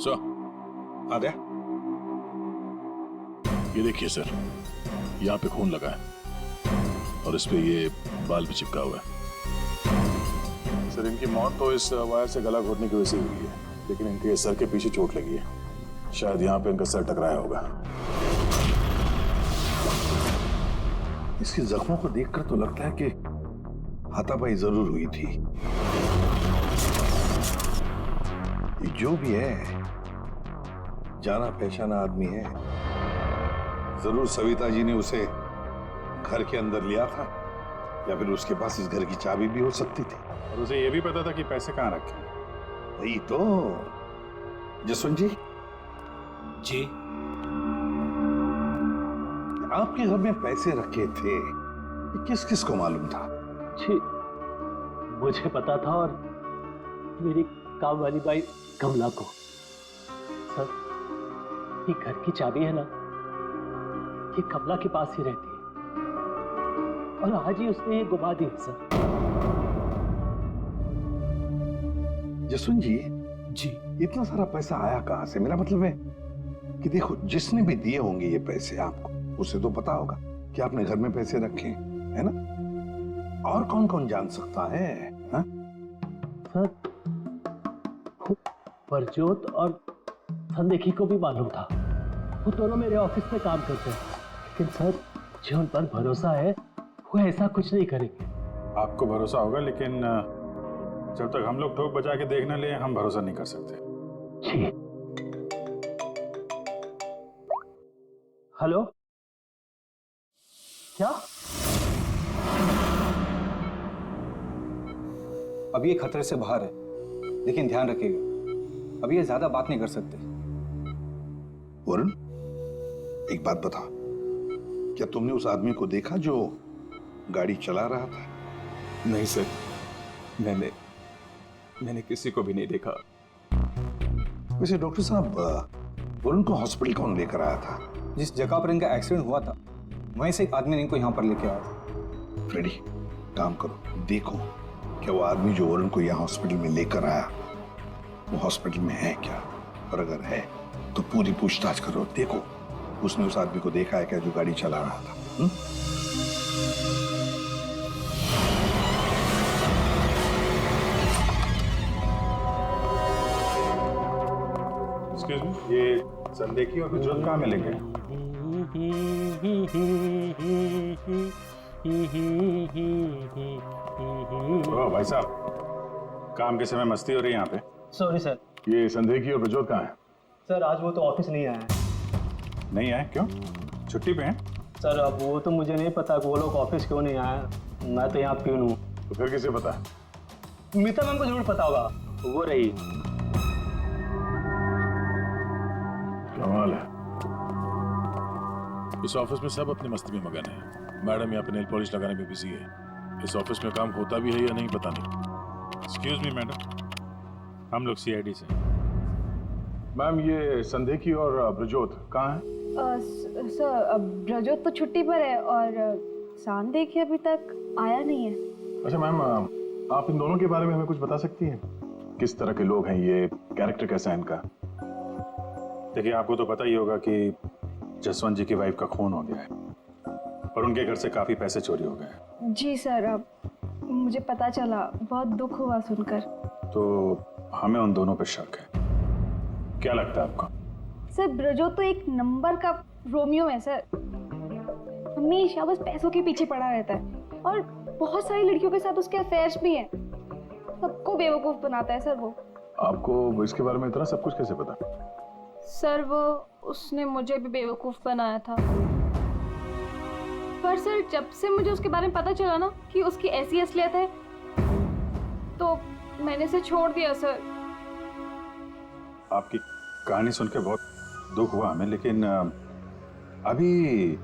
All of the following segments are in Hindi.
सो आद्या, ये देखिए सर, यहाँ पे खून लगा है और इस पे ये बाल भी चिपका हुआ है। सर इनकी मौत तो इस वायर से गला घोटने की वजह से हुई है, लेकिन इनके सर के पीछे चोट लगी है। शायद यहाँ पे इनका सर टकराया होगा। इसके जख्मों को देखकर तो लगता है कि हाथापाई जरूर हुई थी। ये जो भी है जाना पहचाना आदमी है। जरूर सविता जी ने उसे घर के अंदर लिया था, या फिर उसके पास इस घर की चाबी भी हो सकती थी। और उसे ये भी पता था कि पैसे कहाँ रखे हैं। वही तो। जसवंत जी, जी आपके घर में पैसे रखे थे, ये किस किस को मालूम था? जी, मुझे पता था और मेरी काम वाली बाई कमला को। सर, ये घर की चाबी है ना, ये कमला के पास ही रहती है और आज ही उसने ये गुमा दी है सर। जसवंत जी, जी इतना सारा पैसा आया कहां से? मेरा मतलब है कि देखो, जिसने भी दिए होंगे ये पैसे आपको, उसे तो पता होगा कि आपने घर में पैसे रखे हैं, है ना? और कौन कौन जान सकता है? हा? सर, परजोत और संदेखी को भी मालूम था। वो दोनों मेरे ऑफिस में काम करते हैं, लेकिन सर जो उन पर भरोसा है वो ऐसा कुछ नहीं करेंगे। आपको भरोसा होगा, लेकिन जब तक हम लोग ठोक बजा के देख न ले, हम भरोसा नहीं कर सकते। जी। हेलो, क्या? अभी ये खतरे से बाहर है, लेकिन ध्यान रखिएगा, अभी ये ज्यादा बात नहीं कर सकते। वरुण, एक बात बता, क्या तुमने उस आदमी को देखा जो गाड़ी चला रहा था? नहीं सर, मैंने किसी को भी नहीं देखा। वैसे डॉक्टर साहब, वरुण को हॉस्पिटल कौन लेकर आया था? जिस जगह पर इनका एक्सीडेंट हुआ था, वहीं से एक आदमी ने इनको यहाँ पर लेके आया था। फ्रेडी, काम करो, देखो क्या वो आदमी जो वरुण को यहाँ हॉस्पिटल में लेकर आया, वो हॉस्पिटल में है क्या? और अगर है तो पूरी पूछताछ करो, देखो उसने उस आदमी को देखा है क्या जो गाड़ी चला रहा था? एक्सक्यूज मी, ये संदेखी और गुजरात कहाँ मिलेंगे? ओ भाई साहब, काम के समय मस्ती हो रही है यहाँ पे। Sorry sir. ये संदेखी और गुजरात कहाँ है? सर आज वो तो ऑफिस नहीं आया है। नहीं आए? क्यों? छुट्टी पे हैं? सर अब वो तो मुझे नहीं पता कि वो लोग ऑफिस क्यों नहीं आए। मैं तो यहाँ प्यून हूँ। तो फिर किसे पता? मीता मैम को जरूर पता होगा, वो रही। कमाल है, इस ऑफिस में सब अपनी मस्ती में मगन है। मैडम यहाँ पे नेल पॉलिश लगाने में बिजी है। इस ऑफिस में काम होता भी है या नहीं पता नहीं। एक्सक्यूज मी मैडम, हम लोग सीआईडी से। मैम, ये संदेखी और ब्रजोत कहाँ है? सर ब्रजोत तो छुट्टी पर है और सांदेखी अभी तक आया नहीं है। अच्छा मैम, आप इन दोनों के बारे में हमें कुछ बता सकती हैं? किस तरह के लोग हैं ये, कैरेक्टर कैसा है इनका? देखिए, आपको तो पता ही होगा कि जसवंत जी की वाइफ का खून हो गया है और उनके घर से काफी पैसे चोरी हो गए हैं। जी सर, अब मुझे पता चला, बहुत दुख हुआ सुनकर। तो हमें उन दोनों पे शक है। क्या लगता है आपको? सर ब्रजोत तो एक नंबर का रोमियो है सर, हमेशा बस पैसों के पीछे पड़ा रहता है और बहुत सारी लड़कियों के साथ उसके अफेयर्स भी हैं। सबको बेवकूफ बनाता है सर वो। आपको इसके बारे में इतना सब कुछ कैसे पता? सर वो उसने मुझे भी बेवकूफ बनाया था, पर सर जब से मुझे उसके बारे में पता चला ना कि उसकी ऐसी असलियत है, तो मैंने इसे छोड़ दिया सर। आपकी कहानी सुन के बहुत दुख हुआ हमें, लेकिन अभी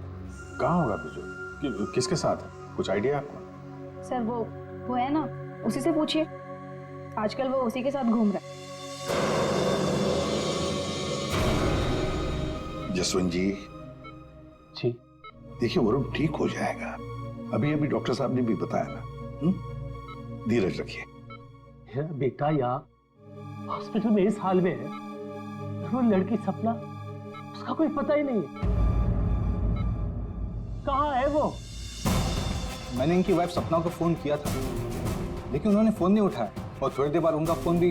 कहाँ होगा ब्रजोत? किसके साथ है? कुछ आइडिया आपको? सर वो है ना, उसी से पूछिए, आजकल वो उसी के साथ घूम रहा है। जसवंत जी, जी देखिए वरुण ठीक हो जाएगा। अभी अभी डॉक्टर साहब ने भी बताया ना। धीरज रखिए। मेरा बेटा यहाँ हॉस्पिटल में इस हाल में है, वो लड़की सपना, उसका कोई पता ही नहीं है। कहाँ है वो? मैंने इनकी वाइफ सपना को फोन किया था, लेकिन उन्होंने फोन नहीं उठाया और थोड़ी देर बाद उनका फोन भी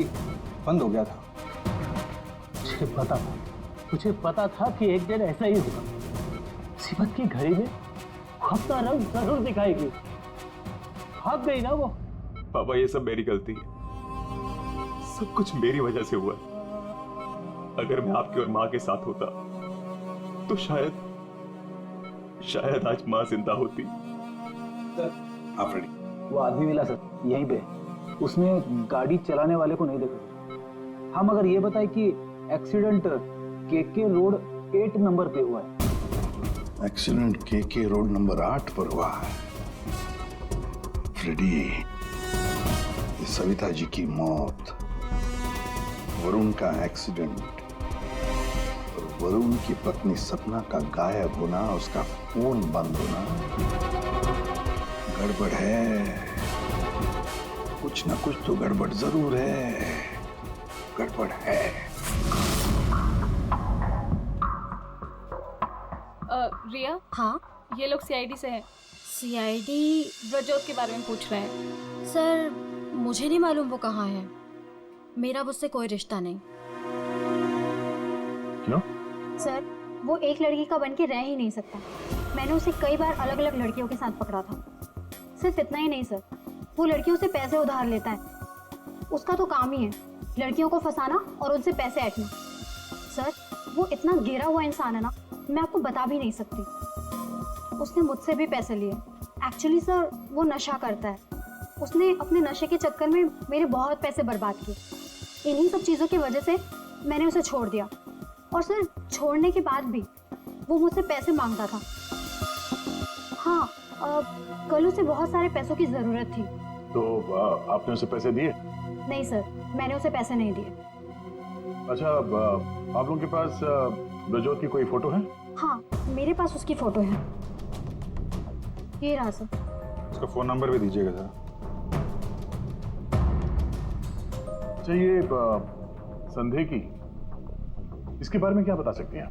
बंद हो गया था। मुझे पता था कि एक दिन ऐसा ही होगा। मुसीबत की घड़ी में वो अपना रंग जरूर दिखाएगी। भाग गई ना वो। पापा ये सब मेरी गलती है, सब कुछ मेरी वजह से हुआ। अगर मैं आपकी और माँ के साथ होता तो शायद आज माँ जिंदा होती। आप रेडी? वो आदमी मिला सर, यहीं पे। उसने गाड़ी चलाने वाले को नहीं देखा। हम अगर ये बताए कि एक्सीडेंट केके रोड 8 नंबर पे हुआ है। एक्सीडेंट केके रोड नंबर 8 पर हुआ है। फ्रेडी, ये सविता जी की मौत, वरुण का एक्सीडेंट और वरुण की पत्नी सपना का गायब होना, उसका फोन बंद होना, गड़बड़ है। कुछ ना कुछ तो गड़बड़ जरूर है। गड़बड़ है। रिया, हाँ ये लोग सीआईडी से हैं। सीआईडी? ब्रजोत के बारे में पूछ रहे हैं। सर मुझे नहीं मालूम वो कहाँ है। मेरा उससे कोई रिश्ता नहीं। क्यों? सर वो एक लड़की का बन के रह ही नहीं सकता। मैंने उसे कई बार अलग अलग लड़कियों के साथ पकड़ा था। सिर्फ इतना ही नहीं सर, वो लड़कियों से पैसे उधार लेता है। उसका तो काम ही है लड़कियों को फंसाना और उनसे पैसे ऐंठना। सर वो इतना गिरा हुआ इंसान है ना, मैं आपको बता भी नहीं सकती। उसने मुझसे भी पैसे लिए। एक्चुअली सर वो नशा करता है। उसने अपने नशे के चक्कर में मेरे बहुत पैसे बर्बाद किए। इन्हीं सब चीज़ों की वजह से मैंने उसे छोड़ दिया। और सर छोड़ने के बाद भी वो मुझसे पैसे मांगता था। हाँ, कल उसे बहुत सारे पैसों की ज़रूरत थी। तो आपने उसे पैसे दिए? नहीं सर, मैंने उसे पैसे नहीं दिए। अच्छा, आप लोगों के पास ब्रजोत की कोई फोटो है? हाँ, मेरे पास उसकी फोटो है। ये रहा सर। उसका फोन नंबर भी दीजिएगा जरा। अच्छा, ये संदेह की, इसके बारे में क्या बता सकते हैं?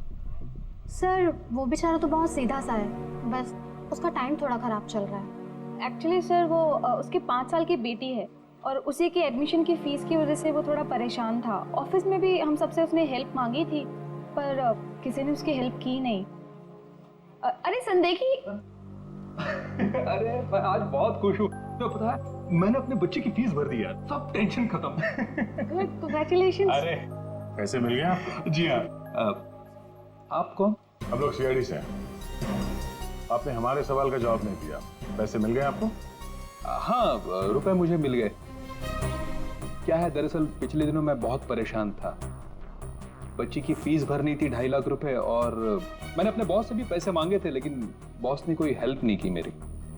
सर वो बेचारा तो बहुत सीधा सा है, बस उसका टाइम थोड़ा खराब चल रहा है। एक्चुअली सर वो उसके 5 साल की बेटी है और उसी के एडमिशन की फीस की वजह से वो थोड़ा परेशान था। ऑफिस में भी हम सबसे उसने हेल्प मांगी थी, पर किसी ने उसकी हेल्प की नहीं। अरे संदेह की। अरे मैं आज बहुत खुश हूँ। तो पता है मैंने अपने बच्चे की फीस भर दी यार, सब टेंशन खत्म। Good, congratulations. अरे पैसे मिल गए आपको? जी हाँ। आप कौन? हम लोग सीआईडी से हैं। आपने हमारे सवाल का जवाब नहीं दिया। पैसे मिल गए आपको? हाँ, रुपए मुझे मिल गए। क्या है, दरअसल पिछले दिनों मैं बहुत परेशान था। बच्ची की फीस भरनी थी 2.5 लाख रुपए और मैंने अपने बॉस से भी पैसे मांगे थे, लेकिन बॉस ने कोई हेल्प नहीं की मेरी।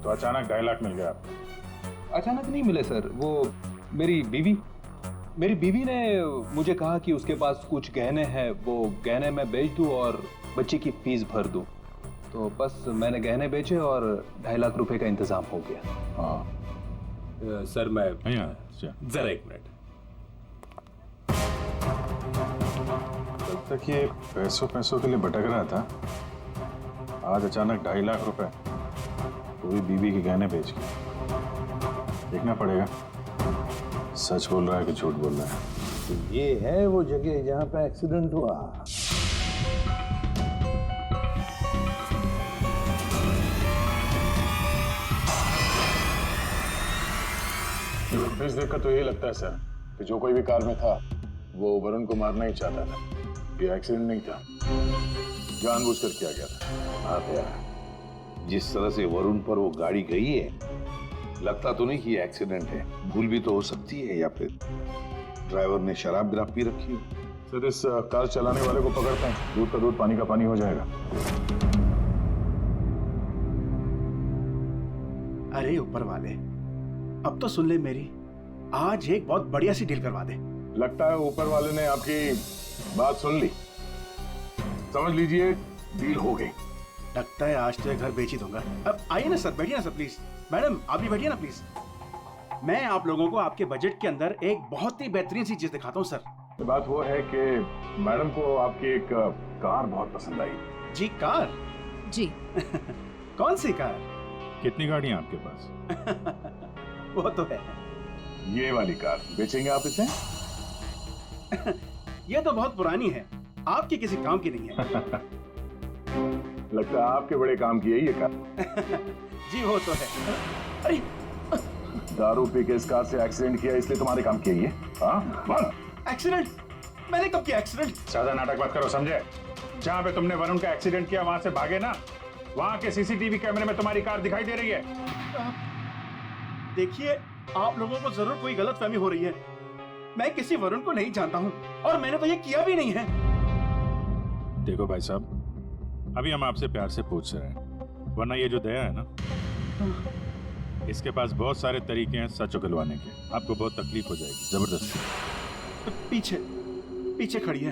तो अचानक 2.5 लाख मिल गया आपको? अचानक नहीं मिले सर। वो मेरी बीवी ने मुझे कहा कि उसके पास कुछ गहने हैं, वो गहने मैं बेच दूं और बच्ची की फीस भर दूं। तो बस मैंने गहने बेचे और 2.5 लाख रुपए का इंतजाम हो गया। हाँ सर मैं जरा 1 मिनट। जब तक ये पैसों के लिए भटक रहा था, आज अचानक 2.5 लाख रुपए पूरी बीवी के गहने बेच के। देखना पड़ेगा सच बोल रहा है कि झूठ बोल रहा है। तो ये है वो जगह जहां पे एक्सीडेंट हुआ। फुटेज देखकर तो यही लगता है सर कि जो कोई भी कार में था वो वरुण को मारना ही चाहता था। ये एक्सीडेंट नहीं था, जानबूझकर किया गया था। हाँ यार, जिस तरह से वरुण पर वो गाड़ी गई है, लगता तो नहीं कि ये एक्सीडेंट है। भूल भी तो हो सकती है, या फिर ड्राइवर ने शराब विराब पी रखी हो। सर इस कार चलाने वाले को पकड़ते हैं, दूध का दूध पानी का पानी हो जाएगा। अरे ऊपर वाले, अब तो सुन ले मेरी, आज एक बहुत बढ़िया सी डील करवा दे। लगता है ऊपर वाले ने आपकी बात सुन ली। समझ लीजिए डील हो गई। लगता है आज तो घर बेच ही दूंगा। अब आइए ना सर, बैठिए ना सर प्लीज। मैडम आप भी बैठिए ना प्लीज। मैं आप लोगों को आपके बजट के अंदर एक बहुत ही बेहतरीन सी चीज दिखाता हूँ सर। बात वो है कि मैडम को आपकी एक कार बहुत पसंद आई। जी कार? जी। कौन सी कार? कितनी गाड़ियां आपके पास? वो तो है। ये वाली कार बेचेंगे आप इसे? ये तो बहुत पुरानी है, आपके किसी काम की नहीं है। लगता है आपके बड़े काम की है ये कार। जी वो तो है। अरे दारू पी के इस कार से एक्सीडेंट किया इसलिए तुम्हारे काम की है ये? हाँ बोल। एक्सीडेंट? मैंने कब किया एक्सीडेंट? ज्यादा नाटक मत करो, समझे? जहाँ पे तुमने वरुण का एक्सीडेंट किया वहां से भागे ना, वहां के सीसीटीवी कैमरे में तुम्हारी कार दिखाई दे रही है। देखिए, आप लोगों को जरूर कोई गलतफहमी हो रही है। मैं किसी वरुण को नहीं जानता हूँ और मैंने तो ये किया भी नहीं है। देखो भाई साहब, अभी हम आपसे प्यार से पूछ रहे हैं, वरना ये जो दया है ना, इसके पास बहुत सारे तरीके हैं सच उगलवाने के। आपको बहुत तकलीफ हो जाएगी, जबरदस्ती। पीछे पीछे खड़ी है।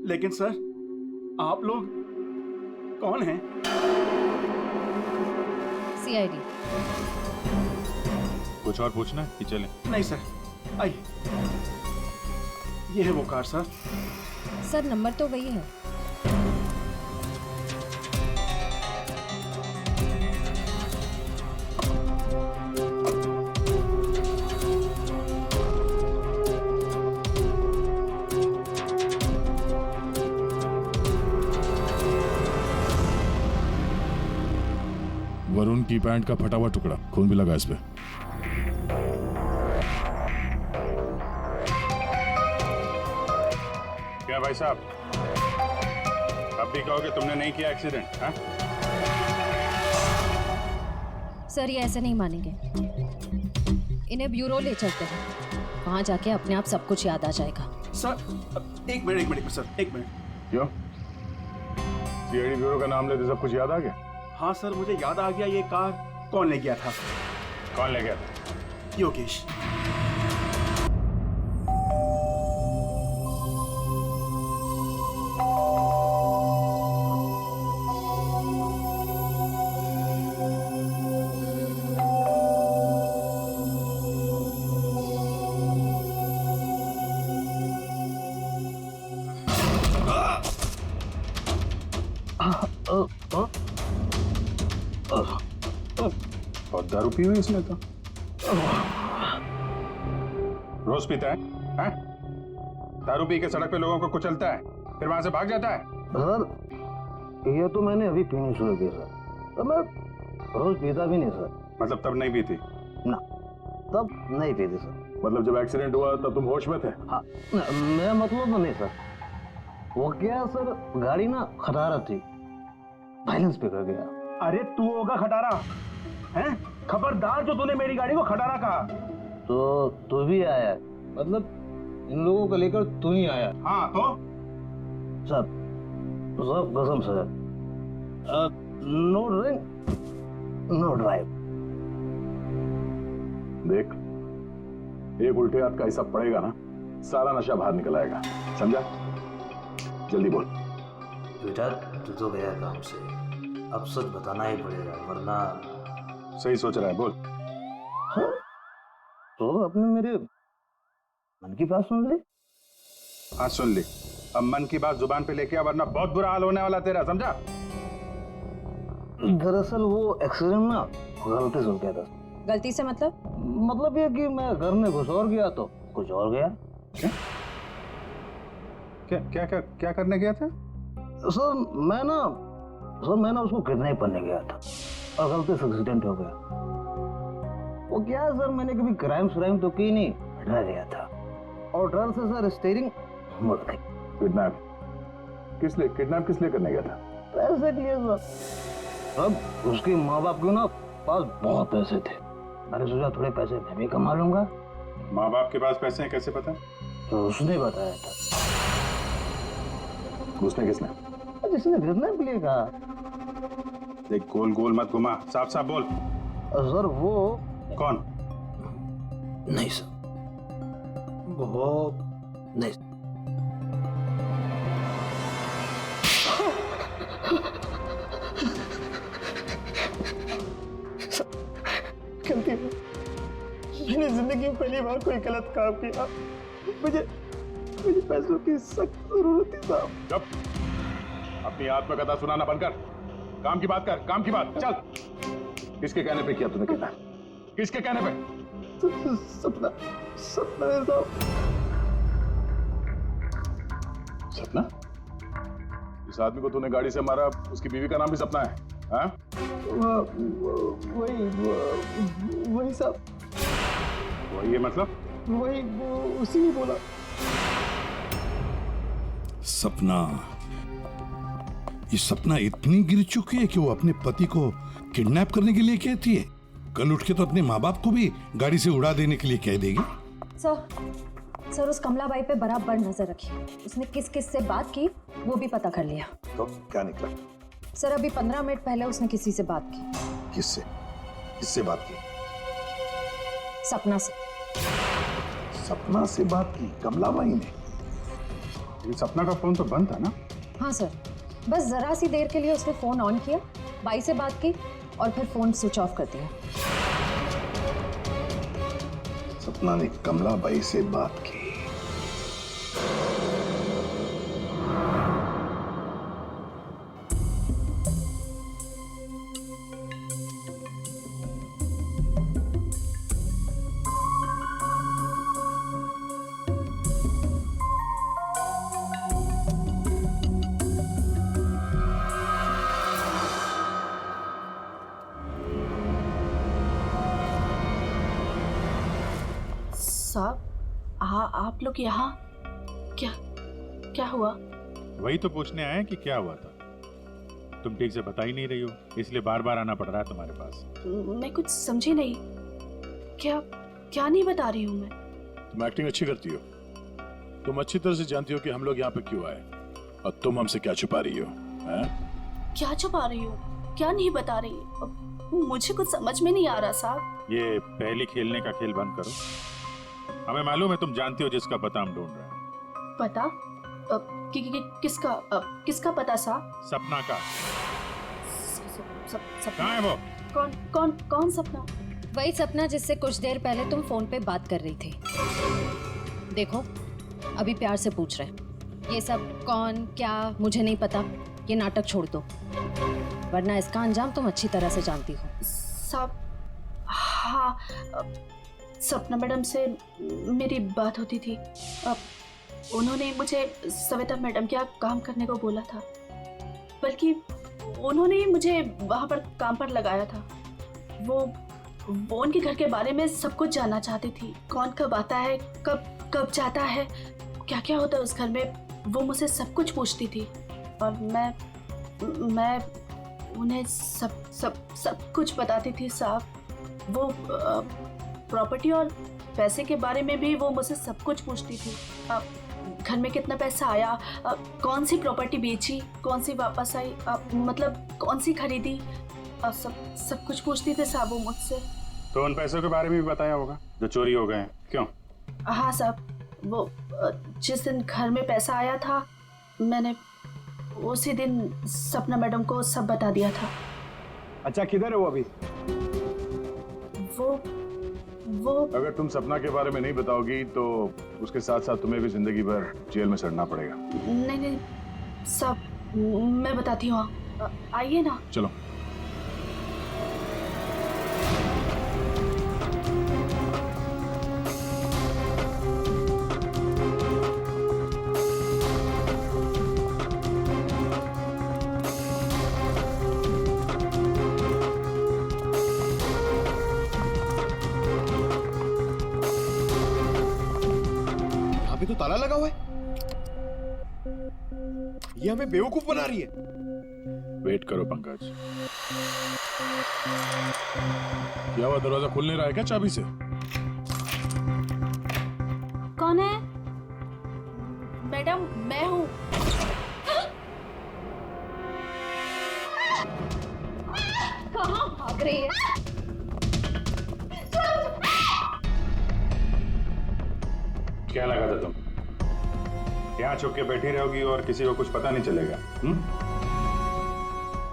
लेकिन सर, आप लोग कौन हैं? सीआईडी। कुछ और पूछना है कि चलें? नहीं सर, आइए। ये है वो कार सर। सर नंबर तो वही है। वरुण की पैंट का फटा हुआ टुकड़ा, खून भी लगा इस पे। क्या भाई साहब, अब भी कहोगे तुमने नहीं किया एक्सीडेंट? हाँ? सर ये ऐसे नहीं मानेंगे, इन्हें ब्यूरो ले चलते हैं, वहां जाके अपने आप सब कुछ याद आ जाएगा। सर एक मिनट सर, एक मिनट। क्यों? सीआईडी ब्यूरो का नाम लेते सब कुछ याद आ गया? हाँ सर, मुझे याद आ गया ये कार कौन ले गया था। कौन ले गया था? योगेश। और दारू पी हुई इसने तो। रोज पीता है? हैं? दारू पी के सड़क पे लोगों को कुचलता है, फिर वहां से भाग जाता है। सर ये तो मैंने अभी पीनी शुरू की सर, तो मैं रोज पीता भी नहीं सर। मतलब तब नहीं पीती? ना, तब नहीं पीती सर। मतलब जब एक्सीडेंट हुआ तब तुम होश में थे? हाँ, मैं मतलब तो नहीं सर। वो क्या सर, गाड़ी ना खटारा थी, बैलेंस पे कर गया। अरे तू होगा खटारा, हैं? खबरदार जो तूने मेरी गाड़ी को खटारा कहा। तो तू भी आया, मतलब इन लोगों को लेकर तू ही आया? हाँ तो सर, सब कसम sir, no drink no drive. देख, एक उल्टे हाथ का हिसाब पड़ेगा ना, सारा नशा बाहर निकल आएगा, समझा? जल्दी बोल। बेटा तू तो गया काम से, अब सच बताना ही पड़ेगा, वरना। सही सोच रहा है, बोल। हाँ? तो आपने मेरे मन की बात सुन ली? हाँ सुन ली, अब मन की बात जुबान पे लेके आ, वरना बहुत बुरा हाल होने वाला तेरा, समझा? दरअसल वो एक्सीडेंट ना गलती से हो गया था। गलती से मतलब ये कि मैं घर में घुस और गया तो कुछ और गया। क्या क्या क्या क्या, क्या करने गया था? सर मैं ना उसको किडनैप करने गया था और गलती से एक्सीडेंट हो गया। वो क्या है सर, मैंने कभी क्राइम तो की नहीं, डर गया था और डर से सर स्टीयरिंग मुड़ गई। किडनैप किस लिए करने गया था? पैसे के लिए सर। अब उसके माँ बाप के ना पास बहुत पैसे थे, मैंने सोचा थोड़े पैसे मैं भी कमा लूंगा। माँ बाप के पास पैसे हैं कैसे पता? तो उसने बताया था। उसने किसने? जिसने किडनैप लिए कहा। देख, गोल गोल मत घुमा, साफ साफ बोल। सर वो कौन? नहीं सर, वो नहीं। गलती है, मैंने जिंदगी में पहली बार कोई गलत काम किया। मुझे पैसों की सख्त जरूरत थी साहब। जब अपनी आत्मकथा सुनाना बंद कर, काम की बात कर, काम की बात। चल, किसके कहने पे किया तूने कितना? किसके कहने पे? सपना सपना है साहब। सपना? इस आदमी को तूने गाड़ी से मारा, उसकी बीवी का नाम भी सपना है? हाँ? वही साहब, वही है मतलब? वही उसी ने बोला। सपना, ये सपना इतनी गिर चुकी है कि वो अपने पति को किडनैप करने के लिए कहती है। कल उठ के तो अपने माँ बाप को भी गाड़ी से उड़ा देने के लिए कह देगी। सर उस कमलाबाई पे बराबर नजर रखिए। उसने किस किस से बात की वो भी पता कर लिया। तो क्या निकला? सर अभी 15 मिनट पहले उसने किसी से बात की। किससे? किससे बात की? सपना से। सपना से बात की कमलाबाई ने? ये सपना का फोन तो बंद था ना? हाँ सर, बस जरा सी देर के लिए उसने फोन ऑन किया, बाई से बात की और फिर फोन स्विच ऑफ कर दिया। सपना ने कमलाबाई से बात की। साहब, आप लोग यहाँ? क्या क्या हुआ? वही तो पूछने आए कि क्या हुआ था। तुम ठीक से बता ही नहीं रही हो, इसलिए बार बार आना पड़ रहा है तुम्हारे पास। मैं कुछ समझी नहीं। क्या क्या नहीं बता रही हूँ मैं? तुम एक्टिंग अच्छी करती हो। तुम अच्छी तरह से जानती हो कि हम लोग यहाँ पे क्यों आए और तुम हमसे क्या छुपा रही हो? क्या छुपा रही हो? क्या नहीं बता रही? मुझे कुछ समझ में नहीं आ रहा साहब। ये पहले खेलने का खेल बंद करो। हमें मालूम है तुम जानती हो जिसका पता हम ढूंढ रहे हैं। पता? किसका पता साहब? सपना का। सपना? कहाँ है वो? कौन सपना? वही सपना जिससे कुछ देर पहले तुम फोन पे बात कर रही थी। देखो अभी प्यार से पूछ रहे हैं। ये सब कौन क्या मुझे नहीं पता, ये नाटक छोड़ दो, वरना इसका अंजाम तुम अच्छी तरह से जानती हो। साहब, हाँ, सपना मैडम से मेरी बात होती थी। उन्होंने मुझे सविता मैडम के यहाँ काम करने को बोला था, बल्कि उन्होंने ही मुझे वहाँ पर काम पर लगाया था। वो उनके घर के बारे में सब कुछ जानना चाहती थी। कौन कब आता है, कब जाता है, क्या क्या होता है उस घर में, वो मुझसे सब कुछ पूछती थी। और मैं उन्हें सब कुछ बताती थी साहब। वो प्रॉपर्टी और पैसे के बारे में भी वो मुझसे सब कुछ पूछती थी। घर में कितना पैसा आया, कौन सी प्रॉपर्टी बेची, कौन सी वापस आई, मतलब कौन सी खरीदी, सब कुछ पूछती थी साहब वो मुझसे। तो उन पैसों के बारे में भी बताया होगा जो चोरी हो गए हैं, क्यों? हाँ साहब, वो जिस दिन घर में पैसा आया था मैंने उसी दिन सपना मैडम को सब बता दिया था। अच्छा, किधर है वो अभी? वो अगर तुम सपना के बारे में नहीं बताओगी तो उसके साथ साथ तुम्हें भी जिंदगी भर जेल में सड़ना पड़ेगा। नहीं सब मैं बताती हूँ, आइए ना। चलो। तो ताला लगा हुआ है। ये हमें बेवकूफ बना रही है। वेट करो पंकज। क्या हुआ, दरवाजा खुल नहीं रहा है क्या चाबी से? कौन है? मैडम, मैं हूँ। कहाँ भाग रही है? क्या लगा था तुम यहाँ छुप के बैठी रहोगी और किसी को कुछ पता नहीं चलेगा?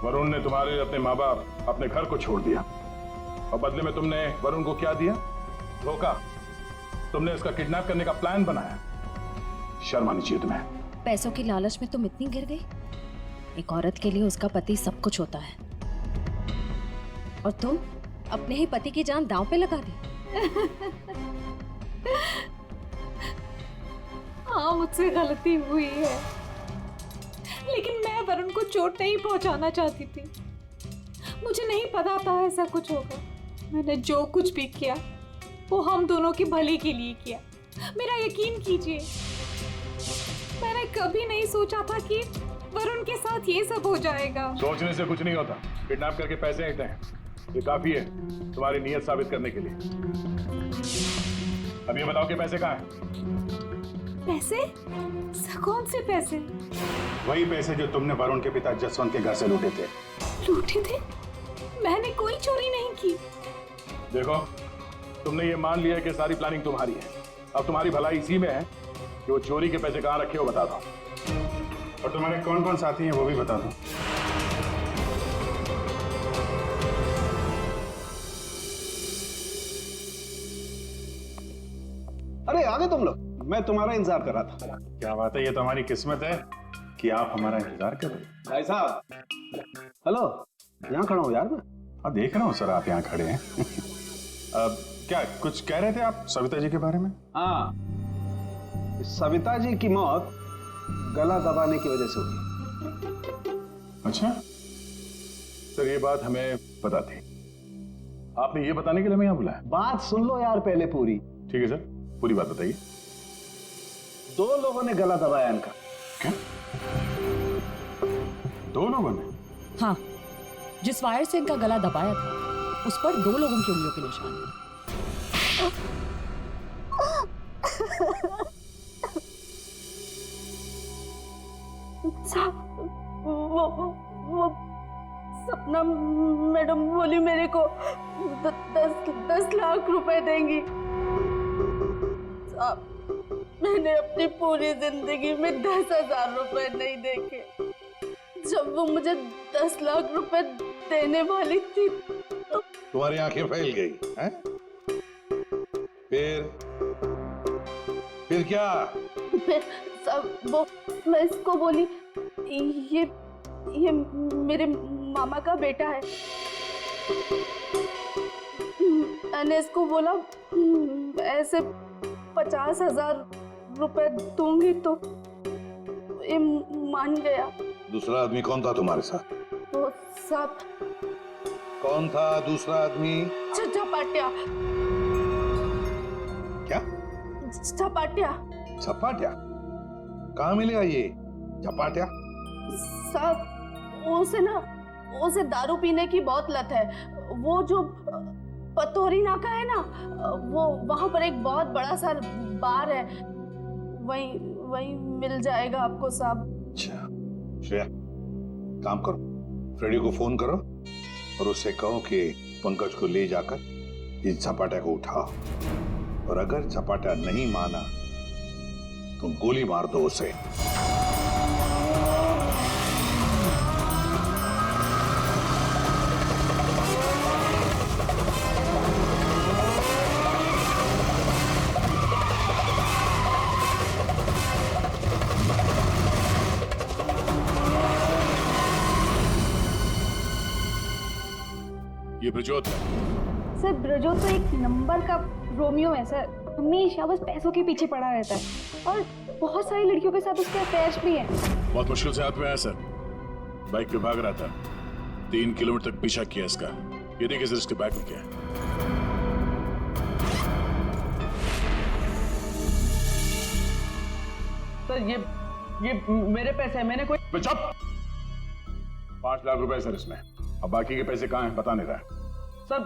वरुण ने तुम्हारे अपने माँ बाप, अपने घर को छोड़ दिया और बदले में तुमने वरुण को क्या दिया? धोखा। तुमने उसका किडनैप करने का प्लान बनाया। शर्म आनी चाहिए तुम्हें। पैसों की लालच में तुम इतनी गिर गई? एक औरत के लिए उसका पति सब कुछ होता है, और तुम अपने ही पति की जान दांव पे लगा दी। हाँ, मुझसे गलती हुई है, लेकिन मैं वरुण को चोट नहीं पहुंचाना चाहती थी। मुझे नहीं पता था ऐसा कुछ होगा। मैंने जो कुछ भी किया वो हम दोनों के भले के लिए किया। मेरा यकीन कीजिए, मैंने कभी नहीं सोचा था कि वरुण के साथ ये सब हो जाएगा। सोचने से कुछ नहीं होता। किडनैप करके पैसे लेते हैं, ये काफी है तुम्हारी नीयत साबित करने के लिए। अब ये बताओ कि पैसे कहाँ हैं? पैसे? कौन से पैसे? वही पैसे जो तुमने वरुण के पिता जसवंत के घर से लूटे थे। लूटे थे? मैंने कोई चोरी नहीं की। देखो, तुमने ये मान लिया कि सारी प्लानिंग तुम्हारी है। अब तुम्हारी भलाई इसी में है कि वो चोरी के पैसे कहाँ रखे हो बता दो, और तुम्हारे कौन कौन साथी हैं वो भी बता दो। अरे आ गए तुम लोग, मैं तुम्हारा इंतजार कर रहा था। क्या बात है, ये तो हमारी किस्मत है कि आप हमारा इंतजार कर रहे हैं। भाई साहब, हेलो, यहाँ खड़ा हूँ यार मैं। हाँ, देख रहा हूँ सर, आप यहाँ खड़े हैं। अब क्या कुछ कह रहे थे आप सविता जी के बारे में? हाँ, सविता जी की मौत गला दबाने की वजह से हुई। अच्छा सर, ये बात हमें पता थी। आपने ये बताने के लिए हमें यहाँ बुलाया? बात सुन लो यार पहले पूरी। ठीक है सर, पूरी बात बताइए। 2 लोगों ने गला दबाया इनका। क्या? 2 लोगों ने? हाँ, जिस वायर से इनका गला दबाया था उस पर 2 लोगों की उंगलियों के निशान हैं। वो सपना मैडम बोली मेरे को 10 लाख रुपए देंगी। साहब, मैंने अपनी पूरी जिंदगी में 10,000 रुपए नहीं देखे। जब वो मुझे 10 लाख रुपए देने वाली थी तो तुम्हारी आंखें फैल गई हैं? फिर क्या? फिर सब वो मैं इसको बोली ये मेरे मामा का बेटा है। मैंने इसको बोला ऐसे 50,000 रुपए दूंगी तो ये मान गया। दूसरा आदमी कौन था तुम्हारे साथ? वो सब कौन था दूसरा आदमी? झपाटिया। क्या? झपाटिया। झपाटिया? कहाँ मिलेगा ये झपाटिया? साहब, उसे दारू पीने की बहुत लत है। वो जो पतोरी नाका है ना, वो वहां पर एक बहुत बड़ा सा बार है, वही मिल जाएगा आपको साहब। अच्छा श्रेया, काम करो, फ्रेडी को फोन करो और उससे कहो कि पंकज को ले जाकर इस झपाटा को उठाओ, और अगर झपाटा नहीं माना तो गोली मार दो उसे। ये ब्रजोत है। सर, ब्रजोत तो एक नंबर का रोमियो है सर। हमेशा बस पैसों के पीछे पड़ा रहता है, और बहुत सारी लड़कियों के साथ उसके अफेयर्स भी हैं। बहुत मुश्किल से हाथ में आया सर। बाइक पे भाग रहा था, 3 किलोमीटर तक पीछा किया इसका। ये देखिए सर, इसके बैग में क्या है। सर ये मेरे पैसे हैं, मैंने कोई। चुप! 5 लाख रुपए सर इसमें। अब बाकी के पैसे कहाँ हैं बता नहीं रहा है। सर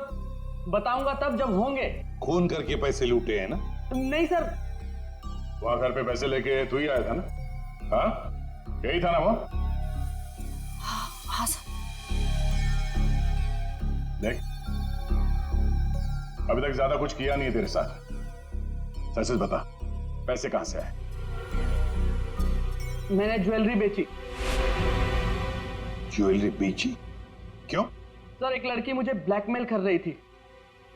बताऊंगा तब जब होंगे। खून करके पैसे लूटे हैं ना? नहीं सर। वहां घर पे पैसे लेके तू ही आया था ना? हाँ, यही था ना वो? हाँ सर। देख, अभी तक ज्यादा कुछ किया नहीं है तेरे साथ। सच सच बता, पैसे कहां से आए? मैंने ज्वेलरी बेची। ज्वेलरी बेची? क्यों? सर, एक लड़की मुझे ब्लैकमेल कर रही थी,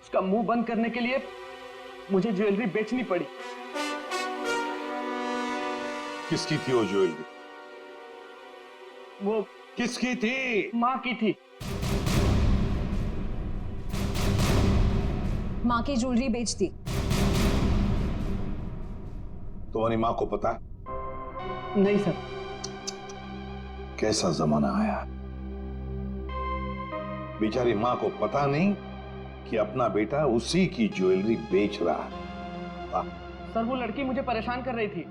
उसका मुंह बंद करने के लिए मुझे ज्वेलरी बेचनी पड़ी। किसकी थी वो ज्वेलरी? वो किसकी थी? माँ की थी। माँ की ज्वेलरी बेच दी। तुम्हारी माँ को पता है? नहीं सर। कैसा जमाना आया, बेचारी माँ को पता नहीं कि अपना बेटा उसी की ज्वेलरी बेच रहा है। सर वो लड़की मुझे परेशान कर रही थी।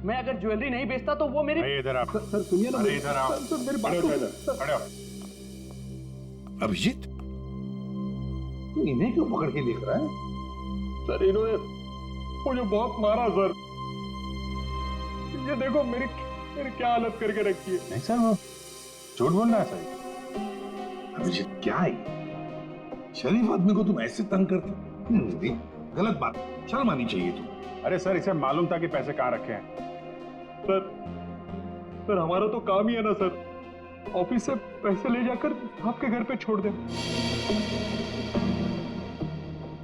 मैं अगर ज्वेलरी नहीं बेचता तो वो मेरी। आइए इधर आप। सर सुनिए ना। अरे इधर आओ। सर मेरी बात खड़े हो तो- इधर, खड़े हो। अभिजीत, तू इन्हें क्यों पकड़ के देख रहा है? सर इन्होंने मुझे बहुत मारा सर। ये देखो मेरी क्या हालत करके रखी है। नहीं सर, वो झूठ बोल रहा है सर। अभिजीत क्या है? शरीफ आदमी को तुम ऐसे तंग करते? नहीं, गलत बात, शर्म आनी चाहिए तुम। अरे सर, इसे मालूम था कि पैसे कहाँ रखे हैं। सर हमारा तो काम ही है ना सर, ऑफिस से पैसे ले जाकर आपके घर पे छोड़ दें।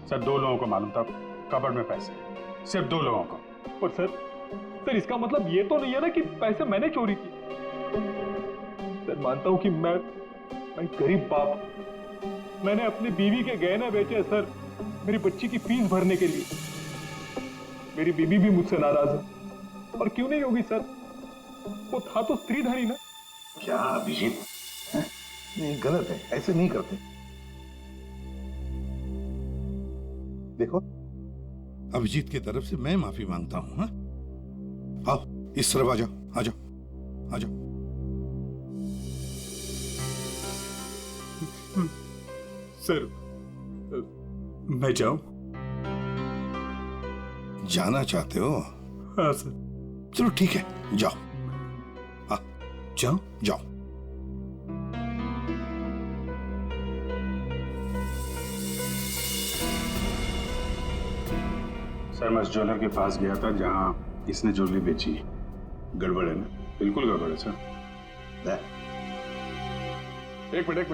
सर 2 लोगों को मालूम था कबर्ड में पैसे, सिर्फ 2 लोगों को। और सर इसका मतलब ये तो नहीं है ना कि पैसे मैंने चोरी की। सर मानता हूं कि मैं गरीब बाप, मैंने अपनी बीवी के गहने बेचे सर, मेरी बच्ची की फीस भरने के लिए। मेरी बीवी भी मुझसे नाराज है, और क्यों नहीं होगी सर, वो था तो स्त्रीधनी ना। क्या अभिजीत, नहीं गलत है, ऐसे नहीं करते। देखो, अभिजीत की तरफ से मैं माफी मांगता हूं। हाँ? आओ इस तरफ आ जाओ, आ जाओ, आ जाओ। सर मैं जाऊं? जाना चाहते हो? हाँ सर। चलो ठीक है, जाओ। हाँ जाओ? जाओ। सर मैं उस ज्वेलर के पास गया था जहां इसने ज्वेलरी बेची। गड़बड़ है ना? बिल्कुल गड़बड़ है सर। एक मिनट।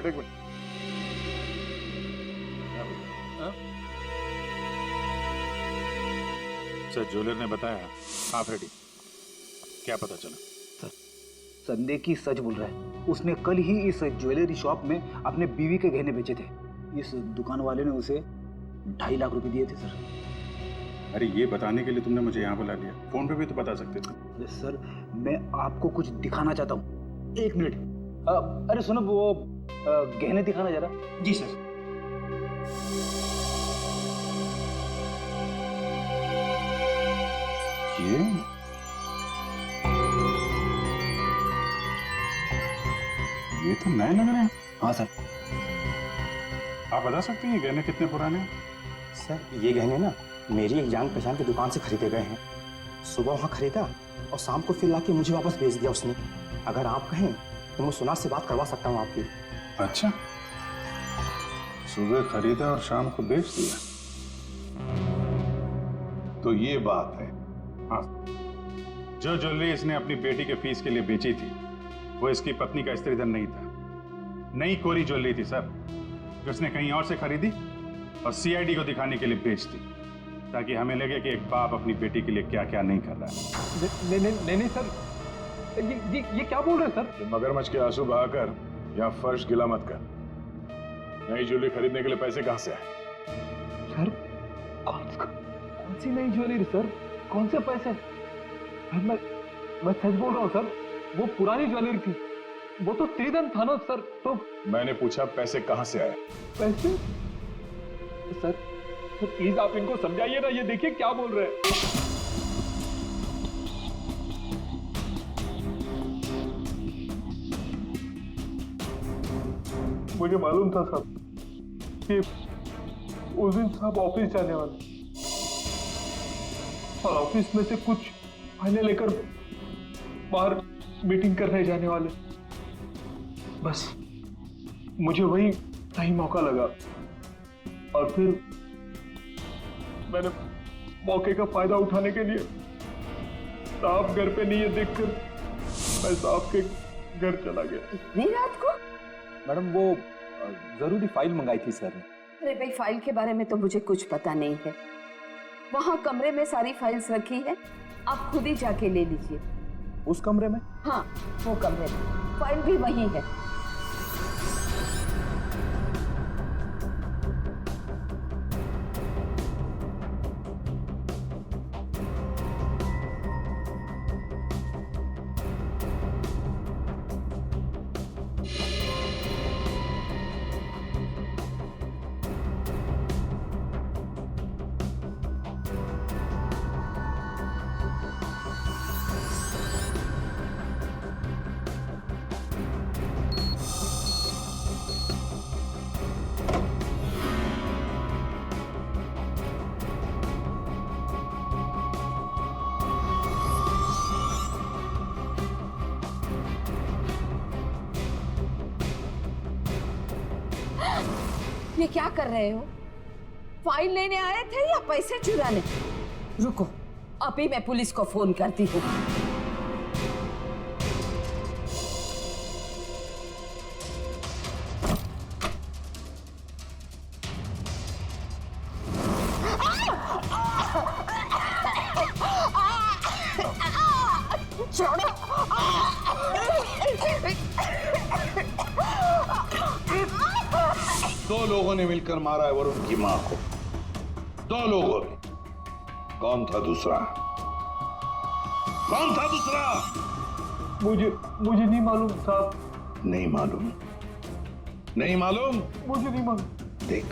सर ज्वेलर ने बताया आप रेडी। क्या पता चला? संदेह की सच बोल रहा है। उसने कल ही इस ज्वेलरी शॉप में अपने बीवी के गहने बेचे थे। इस दुकान वाले ने उसे 2.5 लाख रुपए दिए थे सर। अरे ये बताने के लिए तुमने मुझे यहाँ बुला लिया, फोन पे भी तो बता सकते थे। अरे सर मैं आपको कुछ दिखाना चाहता हूँ, 1 मिनट। अरे सुनो, वो गहने दिखाना जरा। जी सर। ये तो नए लग रहे हैं। हाँ सर। आप बता सकते हैं ये गहने कितने पुराने हैं? सर ये गहने ना मेरी एक जान पहचान की दुकान से खरीदे गए हैं। सुबह वहाँ खरीदा और शाम को फिर लाके मुझे वापस भेज दिया उसने। अगर आप कहें तो मैं सुनार से बात करवा सकता हूँ आपकी। अच्छा, सुबह खरीदा और शाम को बेच दिया, तो ये बात है। हाँ, जो ज्वेलरी इसने अपनी बेटी के फीस के लिए बेची थी वो इसकी पत्नी का स्त्रीधन नहीं था, नई कोरी ज्वेलरी थी सर, जो उसने कहीं और से खरीदी और सीआईडी को दिखाने के लिए बेच दी, ताकि हमें लगे कि एक बाप अपनी बेटी के लिए क्या क्या नहीं कर रहा है। नहीं सर, ये क्या बोल रहे हैं सर? मगरमच्छ के आंसू बहाकर यहाँ फर्श गिला मत कर। नई ज्वेलरी खरीदने के लिए पैसे कहाँ से आए? सर कौन सी नई ज्वेलरी सर, कौन से पैसे? मैं सच बोल रहा हूँ सर, वो पुरानी ज्वेलरी थी, वो तो स्त्रीधन था ना सर। तो मैंने पूछा पैसे कहाँ से आए? पैसे? सर प्लीज आप इनको समझाइए ना, ये देखिए क्या बोल रहे हैं। मुझे मालूम था साहब कि उस दिन साहब ऑफिस जाने वाले और ऑफिस में से कुछ फाइलें लेकर बाहर मीटिंग करने जाने वाले। बस मुझे वही सही मौका लगा और फिर मैंने मौके का फायदा उठाने के लिए साहब घर पे नहीं है देखकर मैं साहब के घर चला गया। नहीं रात को? मैडम वो जरूरी फाइल मंगाई थी सर ने। अरे भाई फाइल के बारे में तो मुझे कुछ पता नहीं है। वहाँ कमरे में सारी फाइल्स रखी है आप खुद ही जाके ले लीजिए। उस कमरे में? हाँ, वो कमरे में, फाइल भी वही है। ये क्या कर रहे हो? फाइल लेने आए थे या पैसे चुराने? रुको, अभी मैं पुलिस को फोन करती हूँ। दो लोगों ने मिलकर मारा है वरुण की मां को। दो लोगों ने। कौन था दूसरा? कौन था दूसरा? मुझे नहीं मालूम साहब। नहीं मालूम? नहीं मालूम? मुझे नहीं मालूम। देख,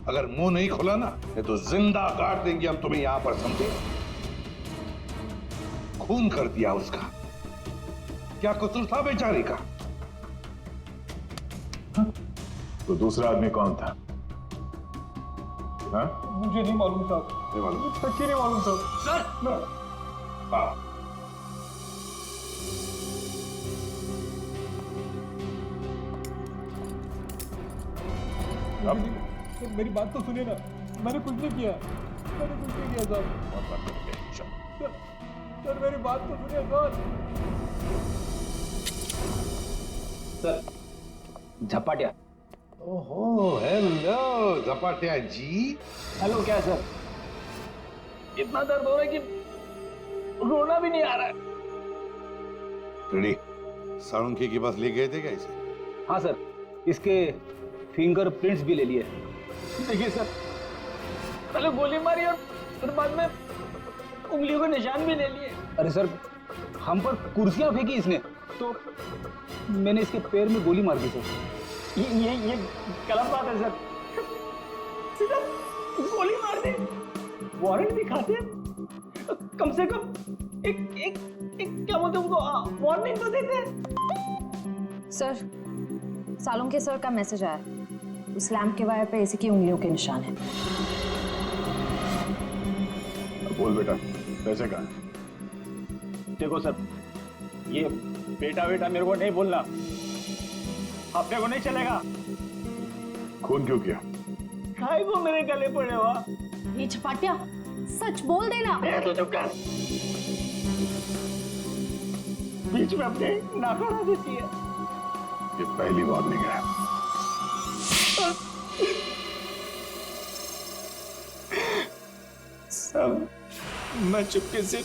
अगर मुंह नहीं खोला ना तो जिंदा काट देंगे हम तुम्हें यहां पर, समझे? खून कर दिया उसका। क्या कसूर था बेचारे का? तो दूसरा आदमी कौन था? हाँ? मुझे नहीं मालूम साहब। नहीं मालूम? सच्ची नहीं मालूम साहब। सर! मेरी बात तो सुनिए ना, मैंने कुछ नहीं किया। मैंने कुछ नहीं किया साहब। सर मेरी बात तो सुनिए सर। झपाटिया। ओहो, हेलो झपाटिया जी। हेलो, क्या सर? इतना दर्द हो रहा है कि रोना भी नहीं आ रहा है। रेडी? साळुंखे के पास ले गए थे क्या इसे? हाँ सर, इसके फिंगरप्रिंट्स भी ले लिए। देखिए सर, पहले गोली मारी और फिर बाद में उंगलियों के निशान भी ले लिए। अरे सर, हम पर कुर्सियां फेंकी इसने, तो मैंने इसके पैर में गोली मार दी सर। ये गलत बात है सर। सीधा गोली मार दे, वारंट दिखाते, कम से कम एक क्या बोलते उनको वार्निंग तो देते। सर, सालुंखे सर का मैसेज आया। उस लैंप के वायर पे इसी की उंगलियों के निशान हैं। बोल बेटा, पैसे कहाँ? देखो सर, ये बेटा मेरे को नहीं बोलना, अपने को नहीं चलेगा। खून क्यों किया? खाए को मेरे गले पड़े हुआ। ये झपाटिया, सच बोल देना। तो चुप कर। बीच में अपने नाकारा देती है। ये पहली वार्निंग है। सब मैं चुपके से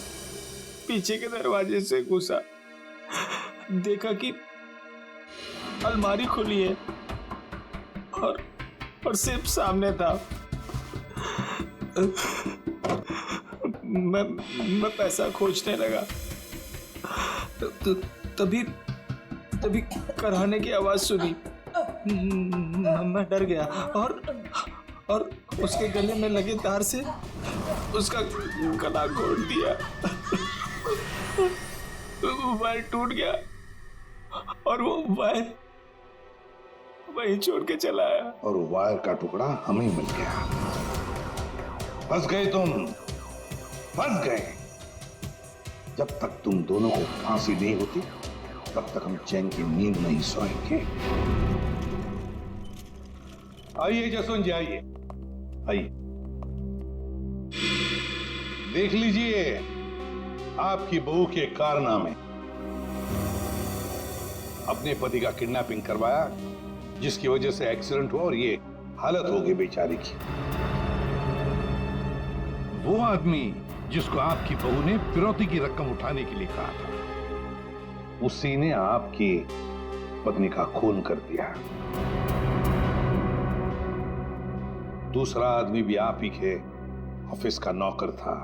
पीछे के दरवाजे से घुसा, देखा कि अलमारी खुली है और सिर्फ सामने था। मैं पैसा खोजने लगा, तभी कराने की आवाज सुनी। मैं डर गया और उसके गले में लगे तार से उसका गला घोट दिया। वायर टूट गया और वो वायर वहीं छोड़ के चला आया। और वायर का टुकड़ा हमें मिल गया। फंस गए तुम, फंस गए। जब तक तुम दोनों को फांसी नहीं होती तब तक हम चैन की नींद नहीं सोएंगे। आइए जसवंत जी, आइए आइए, देख लीजिए आपकी बहू के कारनामे। अपने पति का किडनैपिंग करवाया, जिसकी वजह से एक्सीडेंट हुआ और ये हालत हो गई बेचारी की। वो आदमी जिसको आपकी बहू ने फिरौती की रकम उठाने के लिए कहा था, उसी ने आपकी पत्नी का खून कर दिया। दूसरा आदमी भी आप ही के ऑफिस का नौकर था,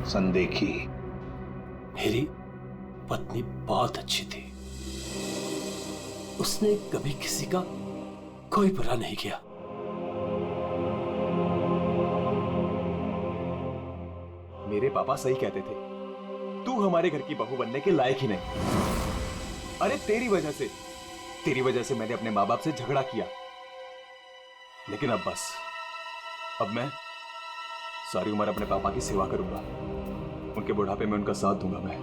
संदेखी। मेरी पत्नी बहुत अच्छी थी, उसने कभी किसी का कोई बुरा नहीं किया। मेरे पापा सही कहते थे, तू हमारे घर की बहू बनने के लायक ही नहीं। अरे तेरी वजह से मैंने अपने माँ बाप से झगड़ा किया, लेकिन अब बस, अब मैं सारी उम्र अपने पापा की सेवा करूंगा, उनके बुढ़ापे में उनका साथ दूंगा मैं।